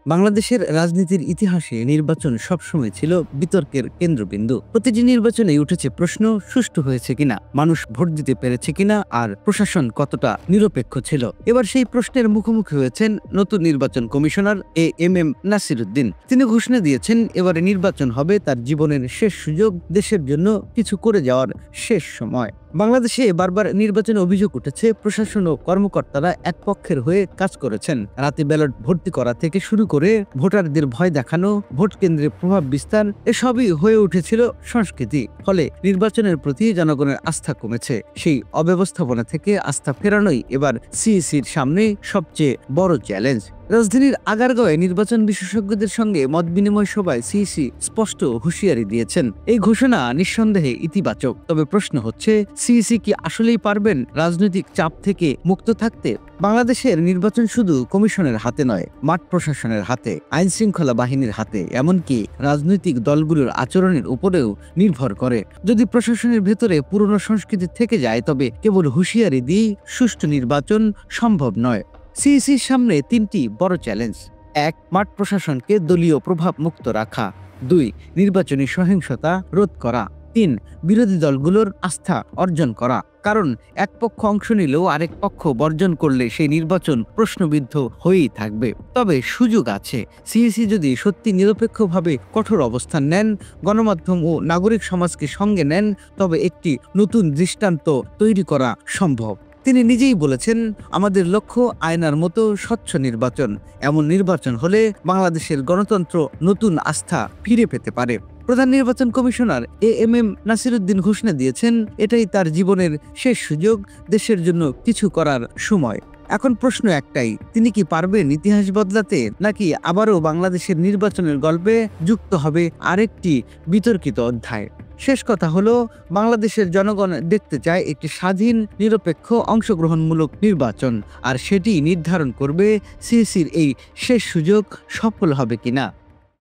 বাংলাদেশের রাজনীতির ইতিহাসে নির্বাচন সবসময় ছিল বিতর্কের কেন্দ্রবিন্দু। প্রতিটি নির্বাচনেই উঠেছে প্রশ্ন, সুষ্ঠু হয়েছে কিনা, মানুষ ভোট দিতে পেরেছে কিনা, আর প্রশাসন কতটা নিরপেক্ষ ছিল। এবার সেই প্রশ্নের মুখোমুখি হয়েছেন নতুন নির্বাচন কমিশনার এএমএম নাসিরউদ্দিন। তিনি ঘোষণা দিয়েছেন এবারে নির্বাচন হবে তার জীবনের শেষ সুযোগ, দেশের জন্য কিছু করে যাওয়ার শেষ সময়। বাংলাদেশে বারবার নির্বাচনে অভিযোগ উঠেছে প্রশাসন ও কর্মকর্তারা এক পক্ষের হয়ে কাজ করেছেন। রাতে ব্যালট ভর্তি করা থেকে শুরু করে ভোটারদের ভয় দেখানো, ভোট কেন্দ্রে প্রভাব বিস্তার, এসবই হয়ে উঠেছিল সংস্কৃতি। ফলে নির্বাচনের প্রতি জনগণের আস্থা কমেছে। সেই অব্যবস্থাপনা থেকে আস্থা ফেরানোই এবার সিইসির সামনে সবচেয়ে বড় চ্যালেঞ্জ। রাজধানীর আগারগাঁওয়ে নির্বাচন বিশেষজ্ঞদের সঙ্গে মতবিনিময় সভায় সিইসি স্পষ্ট হুঁশিয়ারি দিয়েছেন। এই ঘোষণা নিঃসন্দেহে ইতিবাচক, তবে প্রশ্ন হচ্ছে সিইসি কি আসলেই পারবেন রাজনৈতিক চাপ থেকে মুক্ত থাকতে? বাংলাদেশের নির্বাচন শুধু কমিশনের হাতে নয়, মাঠ প্রশাসনের হাতে, আইন শৃঙ্খলা বাহিনীর হাতে, এমনকি রাজনৈতিক দলগুলোর আচরণের উপরেও নির্ভর করে। যদি প্রশাসনের ভেতরে পুরনো সংস্কৃতি থেকে যায়, তবে কেবল হুঁশিয়ারি দিয়েই সুষ্ঠু নির্বাচন সম্ভব নয়। সিইসির সামনে তিনটি বড় চ্যালেঞ্জ: ১. মাঠ প্রশাসনকে দলীয় প্রভাব মুক্ত রাখা। ২. নির্বাচনী সহিংসতা রোধ করা। ৩. বিরোধী দলগুলোর আস্থা অর্জন করা। কারণ এক পক্ষ অংশ নিলেও আরেক পক্ষ বর্জন করলে সেই নির্বাচন প্রশ্নবিদ্ধ হয়েই থাকবে। তবে সুযোগ আছে। সিইসি যদি সত্যি নিরপেক্ষভাবে কঠোর অবস্থান নেন, গণমাধ্যম ও নাগরিক সমাজকে সঙ্গে নেন, তবে একটি নতুন দৃষ্টান্ত তৈরি করা সম্ভব। তিনি নিজেই বলেছেন, আমাদের লক্ষ্য আয়নার মতো স্বচ্ছ নির্বাচন। এমন নির্বাচন হলে বাংলাদেশের গণতন্ত্র নতুন আস্থা ফিরে পেতে পারে। প্রধান নির্বাচন কমিশনার এএমএম নাসিরউদ্দিন ঘোষণা দিয়েছেন এটাই তার জীবনের শেষ সুযোগ, দেশের জন্য কিছু করার সময়। এখন প্রশ্ন একটাই, তিনি কি পারবেন ইতিহাস বদলাতে, নাকি আবারও বাংলাদেশের নির্বাচনের গল্পে যুক্ত হবে আরেকটি বিতর্কিত অধ্যায়? শেষ কথা হলো, বাংলাদেশের জনগণ দেখতে চায় একটি স্বাধীন, নিরপেক্ষ, অংশগ্রহণমূলক নির্বাচন, আর সেটি নির্ধারণ করবে সিইসির এই শেষ সুযোগ সফল হবে কিনা।